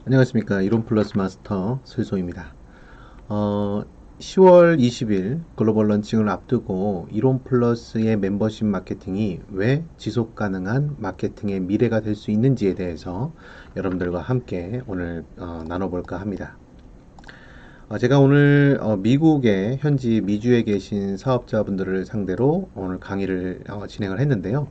안녕하십니까. 이론 플러스 마스터 슬소입니다. 10월 20일 글로벌 런칭을 앞두고 이론 플러스의 멤버십 마케팅이 왜 지속 가능한 마케팅의 미래가 될 수 있는지에 대해서 여러분들과 함께 오늘 나눠볼까 합니다. 제가 오늘 미국의 현지 미주에 계신 사업자분들을 상대로 오늘 강의를 진행을 했는데요.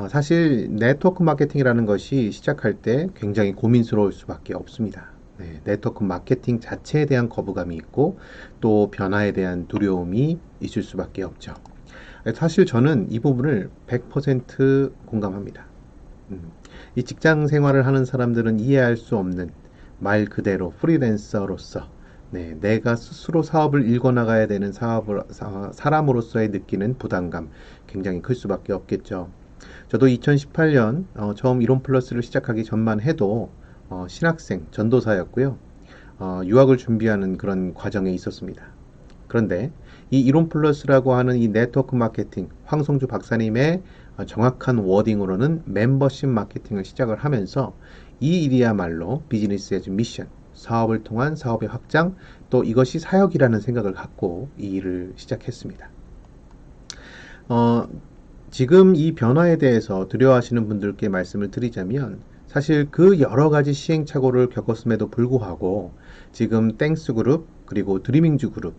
사실 네트워크 마케팅이라는 것이 시작할 때 굉장히 고민스러울 수밖에 없습니다. 네, 네트워크 마케팅 자체에 대한 거부감이 있고 또 변화에 대한 두려움이 있을 수밖에 없죠. 사실 저는 이 부분을 100% 공감합니다. 이 직장 생활을 하는 사람들은 이해할 수 없는 말 그대로 프리랜서로서 내가 스스로 사업을 일궈나가야 되는 사람으로서의 느끼는 부담감 굉장히 클 수밖에 없겠죠. 저도 2018년 처음 이론 플러스를 시작하기 전만 해도 신학생, 전도사였고요. 유학을 준비하는 그런 과정에 있었습니다. 그런데 이 이론 플러스라고 하는 이 네트워크 마케팅, 황성주 박사님의 정확한 워딩으로는 멤버십 마케팅을 시작을 하면서 이 일이야말로 비즈니스 애즈 미션, 사업을 통한 사업의 확장, 또 이것이 사역이라는 생각을 갖고 이 일을 시작했습니다. 지금 이 변화에 대해서 두려워하시는 분들께 말씀을 드리자면 사실 그 여러 가지 시행착오를 겪었음에도 불구하고 지금 땡스 그룹 그리고 드리밍즈 그룹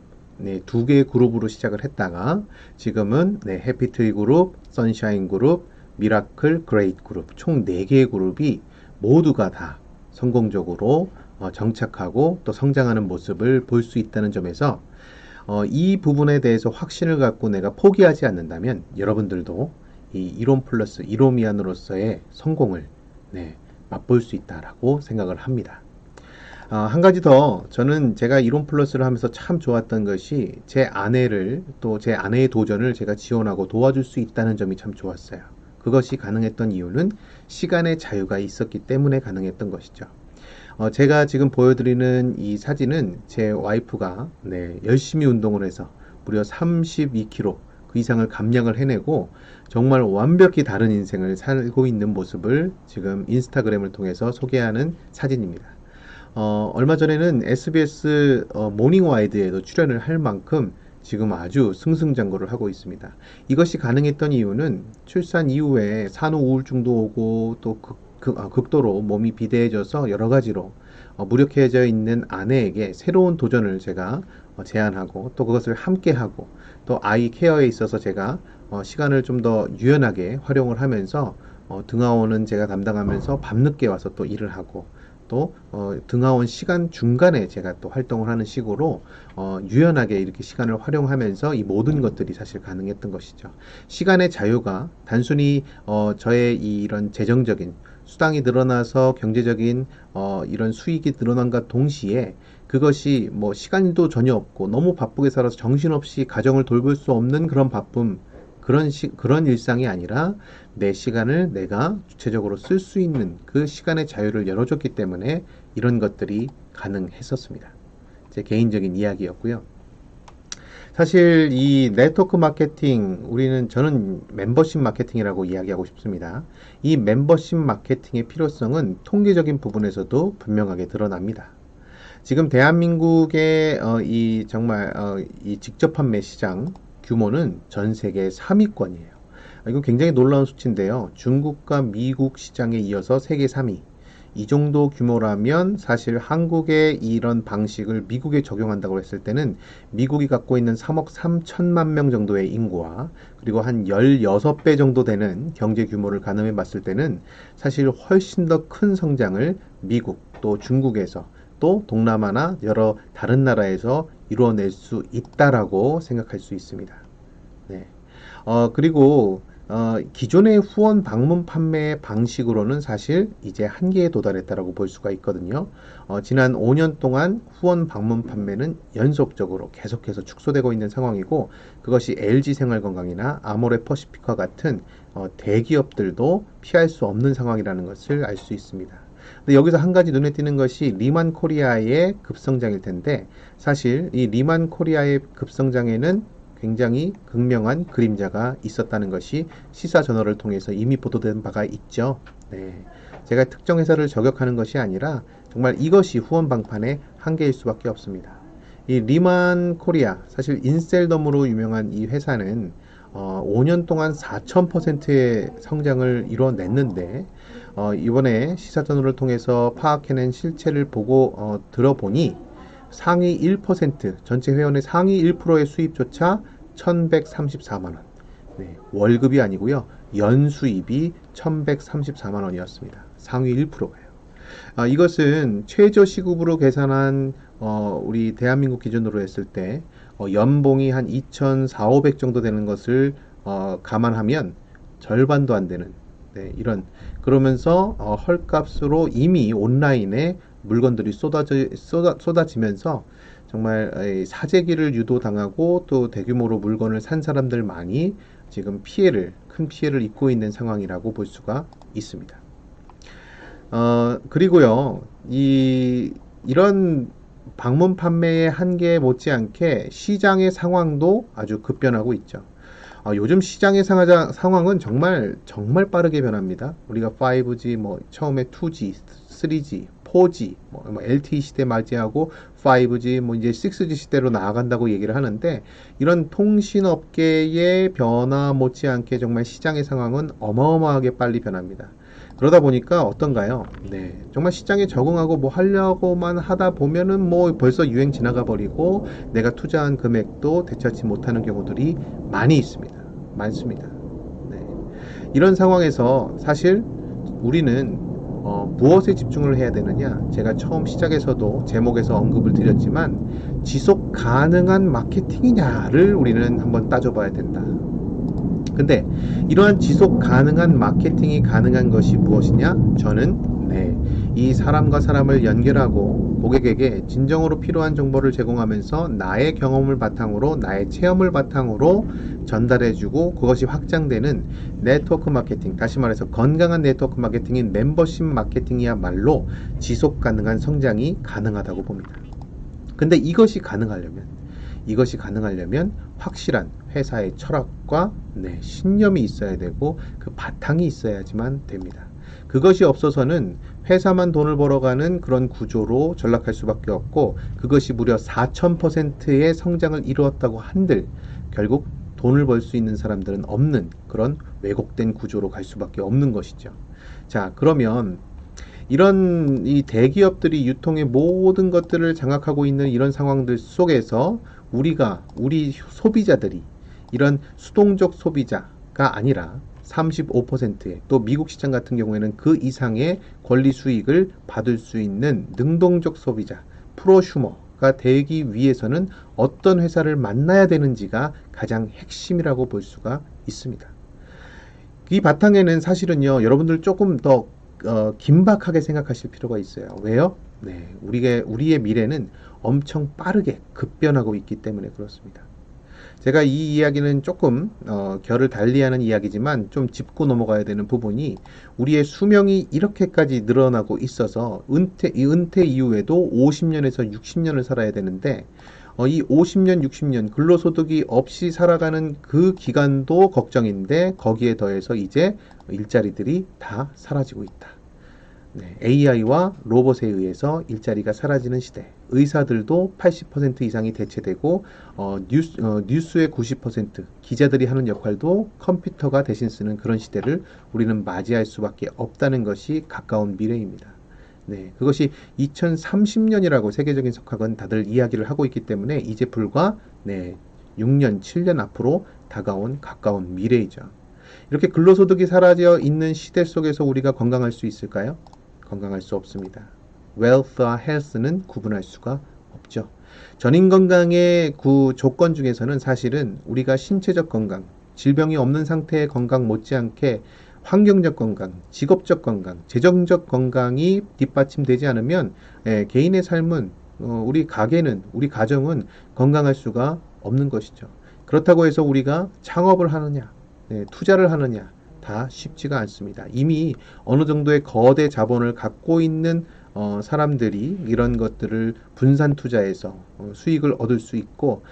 두 개의 그룹으로 시작을 했다가 지금은 해피트리 그룹, 선샤인 그룹, 미라클 그레이트 그룹 총 4개의 그룹이 모두가 다 성공적으로 정착하고 또 성장하는 모습을 볼 수 있다는 점에서 이 부분에 대해서 확신을 갖고 내가 포기하지 않는다면 여러분들도 이 이론 플러스 이로미안으로서의 성공을 맛볼 수 있다라고 생각을 합니다. 한 가지 더 저는 제가 이론 플러스를 하면서 참 좋았던 것이 제 아내를 또 제 아내의 도전을 제가 지원하고 도와줄 수 있다는 점이 참 좋았어요. 그것이 가능했던 이유는 시간의 자유가 있었기 때문에 가능했던 것이죠. 제가 지금 보여드리는 이 사진은 제 와이프가 열심히 운동을 해서 무려 32kg 그 이상을 감량을 해내고 정말 완벽히 다른 인생을 살고 있는 모습을 지금 인스타그램을 통해서 소개하는 사진입니다. 얼마 전에는 SBS 모닝와이드에도 출연을 할 만큼 지금 아주 승승장구를 하고 있습니다. 이것이 가능했던 이유는 출산 이후에 산후 우울증도 오고 또 극도로 몸이 비대해져서 여러 가지로 무력해져 있는 아내에게 새로운 도전을 제가 제안하고 또 그것을 함께하고 또 아이 케어에 있어서 제가 시간을 좀 더 유연하게 활용을 하면서 등하원은 제가 담당하면서 밤늦게 와서 또 일을 하고 또 등하원 시간 중간에 제가 또 활동을 하는 식으로 유연하게 이렇게 시간을 활용하면서 이 모든 것들이 사실 가능했던 것이죠. 시간의 자유가 단순히 저의 이런 재정적인 수당이 늘어나서 경제적인 이런 수익이 늘어난과 동시에 그것이 뭐 시간도 전혀 없고 너무 바쁘게 살아서 정신없이 가정을 돌볼 수 없는 그런 바쁨 그런 일상이 아니라 내 시간을 내가 주체적으로 쓸 수 있는 그 시간의 자유를 열어줬기 때문에 이런 것들이 가능했었습니다. 제 개인적인 이야기였고요. 사실 이 네트워크 마케팅 저는 멤버십 마케팅이라고 이야기하고 싶습니다. 이 멤버십 마케팅의 필요성은 통계적인 부분에서도 분명하게 드러납니다. 지금 대한민국의 이 정말 이 직접 판매 시장 규모는 전 세계 3위권이에요. 이거 굉장히 놀라운 수치인데요. 중국과 미국 시장에 이어서 세계 3위. 이 정도 규모라면 사실 한국의 이런 방식을 미국에 적용한다고 했을 때는 미국이 갖고 있는 3억 3천만 명 정도의 인구와 그리고 한 16배 정도 되는 경제 규모를 가늠해 봤을 때는 사실 훨씬 더 큰 성장을 미국 또 중국에서 또 동남아나 여러 다른 나라에서 이루어낼 수 있다라고 생각할 수 있습니다. 네. 그리고 기존의 후원 방문 판매 방식으로는 사실 이제 한계에 도달했다라고 볼 수가 있거든요. 지난 5년 동안 후원 방문 판매는 연속적으로 계속해서 축소되고 있는 상황이고 그것이 LG생활건강이나 아모레퍼시픽과 같은 대기업들도 피할 수 없는 상황이라는 것을 알 수 있습니다. 근데 여기서 한 가지 눈에 띄는 것이 리만 코리아의 급성장일 텐데 사실 이 리만 코리아의 급성장에는 굉장히 극명한 그림자가 있었다는 것이 시사 저널을 통해서 이미 보도된 바가 있죠. 네. 제가 특정 회사를 저격하는 것이 아니라 정말 이것이 후원 방판의 한계일 수밖에 없습니다. 이 리만 코리아, 사실 인셀덤으로 유명한 이 회사는 5년 동안 4000%의 성장을 이뤄냈는데 이번에 시사전후를 통해서 파악해낸 실체를 보고 들어보니 상위 1%, 전체 회원의 상위 1%의 수입조차 1134만 원. 네, 월급이 아니고요. 연수입이 1134만 원이었습니다. 상위 1%가요. 이것은 최저 시급으로 계산한 우리 대한민국 기준으로 했을 때 연봉이 한 2,400, 500 정도 되는 것을 감안하면 절반도 안 되는 네, 이런 그러면서 헐값으로 이미 온라인에 물건들이 쏟아지면서 정말 사재기를 유도당하고 또 대규모로 물건을 산 사람들 많이 지금 큰 피해를 입고 있는 상황이라고 볼 수가 있습니다. 그리고요, 이런 방문 판매의 한계 못지않게 시장의 상황도 아주 급변하고 있죠. 요즘 시장의 상황은 정말 빠르게 변합니다. 우리가 5G, 처음에 2G, 3G, 4G, LTE 시대 맞이하고 5G, 이제 6G 시대로 나아간다고 얘기를 하는데, 이런 통신업계의 변화 못지않게 정말 시장의 상황은 어마어마하게 빨리 변합니다. 그러다 보니까 어떤가요? 네, 정말 시장에 적응하고 하려고만 하다 보면은 벌써 유행 지나가 버리고 내가 투자한 금액도 되찾지 못하는 경우들이 많이 있습니다. 많습니다. 네. 이런 상황에서 사실 우리는 무엇에 집중을 해야 되느냐? 제가 처음 시작에서도 제목에서 언급을 드렸지만 지속 가능한 마케팅이냐를 우리는 한번 따져봐야 된다. 근데 이러한 지속 가능한 마케팅이 가능한 것이 무엇이냐? 저는 이 사람과 사람을 연결하고 고객에게 진정으로 필요한 정보를 제공하면서 나의 경험을 바탕으로 나의 체험을 바탕으로 전달해주고 그것이 확장되는 네트워크 마케팅, 다시 말해서 건강한 네트워크 마케팅인 멤버십 마케팅이야말로 지속 가능한 성장이 가능하다고 봅니다. 근데 이것이 가능하려면 확실한 회사의 철학과 신념이 있어야 되고 그 바탕이 있어야지만 됩니다. 그것이 없어서는 회사만 돈을 벌어가는 그런 구조로 전락할 수밖에 없고, 그것이 무려 4000%의 성장을 이루었다고 한들 결국 돈을 벌 수 있는 사람들은 없는 그런 왜곡된 구조로 갈 수밖에 없는 것이죠. 자, 그러면 이런 이 대기업들이 유통의 모든 것들을 장악하고 있는 이런 상황들 속에서 우리 소비자들이 이런 수동적 소비자가 아니라 35%의 또 미국 시장 같은 경우에는 그 이상의 권리 수익을 받을 수 있는 능동적 소비자, 프로슈머가 되기 위해서는 어떤 회사를 만나야 되는지가 가장 핵심이라고 볼 수가 있습니다. 이 바탕에는 사실은요, 여러분들 조금 더 긴박하게 생각하실 필요가 있어요. 왜요? 우리의 미래는 엄청 빠르게 급변하고 있기 때문에 그렇습니다. 제가 이 이야기는 조금 결을 달리하는 이야기지만 좀 짚고 넘어가야 되는 부분이, 우리의 수명이 이렇게까지 늘어나고 있어서 은퇴 이후에도 50년에서 60년을 살아야 되는데 이 50년, 60년 근로소득이 없이 살아가는 그 기간도 걱정인데 거기에 더해서 이제 일자리들이 다 사라지고 있다. AI와 로봇에 의해서 일자리가 사라지는 시대, 의사들도 80% 이상이 대체되고 뉴스의 90%, 기자들이 하는 역할도 컴퓨터가 대신 쓰는 그런 시대를 우리는 맞이할 수밖에 없다는 것이 가까운 미래입니다. 그것이 2030년이라고 세계적인 석학은 다들 이야기를 하고 있기 때문에 이제 불과 6년, 7년 앞으로 다가온 가까운 미래이죠. 이렇게 근로소득이 사라져 있는 시대 속에서 우리가 건강할 수 있을까요? 건강할 수 없습니다. 웰스와 헬스는 구분할 수가 없죠. 전인 건강의 조건 중에서는 사실은 우리가 신체적 건강, 질병이 없는 상태의 건강 못지않게 환경적 건강, 직업적 건강, 재정적 건강이 뒷받침되지 않으면 개인의 삶은, 우리 가게는, 우리 가정은 건강할 수가 없는 것이죠. 그렇다고 해서 우리가 창업을 하느냐, 투자를 하느냐, 다 쉽지가 않습니다. 이미 어느 정도의 거대 자본을 갖고 있는 사람들이 이런 것들을 분산 투자해서 수익을 얻을 수 있고,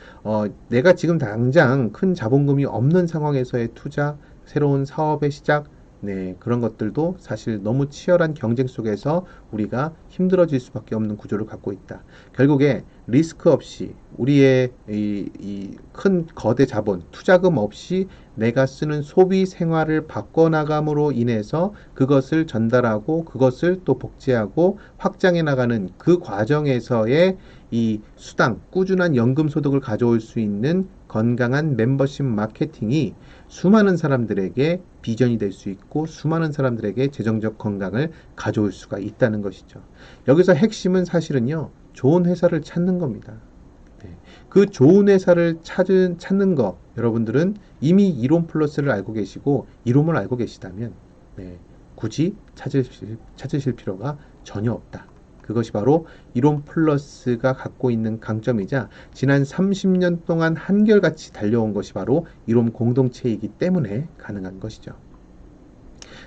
내가 지금 당장 큰 자본금이 없는 상황에서의 투자, 새로운 사업의 시작, 네, 그런 것들도 사실 너무 치열한 경쟁 속에서 우리가 힘들어질 수밖에 없는 구조를 갖고 있다. 결국에 리스크 없이 우리의 이 큰 거대 자본, 투자금 없이 내가 쓰는 소비 생활을 바꿔나감으로 인해서 그것을 전달하고 그것을 또 복제하고 확장해 나가는 그 과정에서의 이 수당, 꾸준한 연금 소득을 가져올 수 있는 건강한 멤버십 마케팅이 수많은 사람들에게 비전이 될 수 있고 수많은 사람들에게 재정적 건강을 가져올 수가 있다는 것이죠. 여기서 핵심은 사실은요, 좋은 회사를 찾는 겁니다. 네. 그 좋은 회사를 찾는 거, 여러분들은 이미 이론 플러스를 알고 계시고 이론을 알고 계시다면 네, 굳이 찾으실 필요가 전혀 없다. 그것이 바로 이론 플러스가 갖고 있는 강점이자 지난 30년 동안 한결같이 달려온 것이 바로 이론 공동체이기 때문에 가능한 것이죠.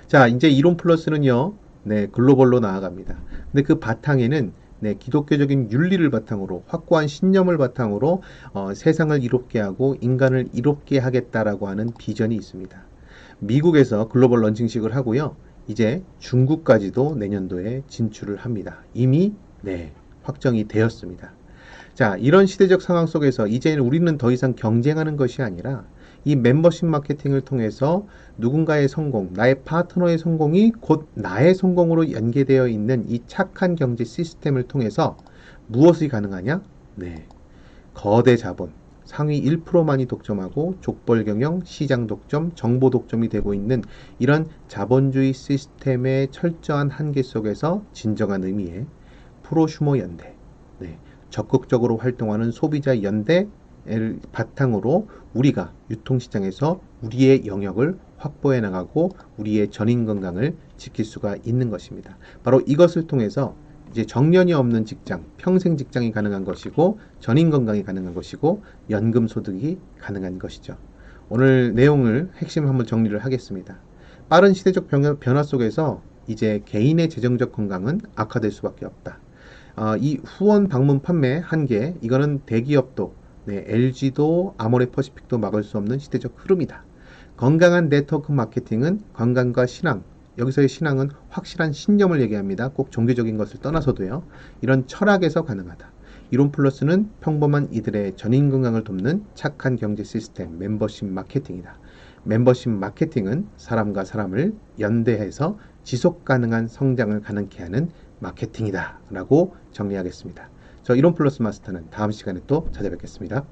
자, 이제 이론 플러스는요, 네, 글로벌로 나아갑니다. 근데 그 바탕에는 네, 기독교적인 윤리를 바탕으로 확고한 신념을 바탕으로 세상을 이롭게 하고 인간을 이롭게 하겠다라고 하는 비전이 있습니다. 미국에서 글로벌 런칭식을 하고요. 이제 중국까지도 내년도에 진출을 합니다. 이미 네, 확정이 되었습니다. 자, 이런 시대적 상황 속에서 이제는 우리는 더 이상 경쟁하는 것이 아니라 이 멤버십 마케팅을 통해서 누군가의 성공, 나의 파트너의 성공이 곧 나의 성공으로 연계되어 있는 이 착한 경제 시스템을 통해서 무엇이 가능하냐? 네, 거대 자본, 상위 1%만이 독점하고 족벌 경영, 시장 독점, 정보 독점이 되고 있는 이런 자본주의 시스템의 철저한 한계 속에서 진정한 의미의 프로슈머 연대, 네, 적극적으로 활동하는 소비자 연대를 바탕으로 우리가 유통시장에서 우리의 영역을 확보해 나가고 우리의 전인 건강을 지킬 수가 있는 것입니다. 바로 이것을 통해서 이제 정년이 없는 직장, 평생 직장이 가능한 것이고 전인 건강이 가능한 것이고 연금 소득이 가능한 것이죠. 오늘 내용을 핵심 한번 정리를 하겠습니다. 빠른 시대적 변화 속에서 이제 개인의 재정적 건강은 악화될 수밖에 없다. 이 후원 방문 판매 한계, 이거는 대기업도 네, LG도 아모레퍼시픽도 막을 수 없는 시대적 흐름이다. 건강한 네트워크 마케팅은 건강과 신앙, 여기서의 신앙은 확실한 신념을 얘기합니다. 꼭 종교적인 것을 떠나서도요. 이런 철학에서 가능하다. 이론 플러스는 평범한 이들의 전인 건강을 돕는 착한 경제 시스템, 멤버십 마케팅이다. 멤버십 마케팅은 사람과 사람을 연대해서 지속 가능한 성장을 가능케 하는 마케팅이다 라고 정리하겠습니다. 저 이론 플러스 마스터는 다음 시간에 또 찾아뵙겠습니다.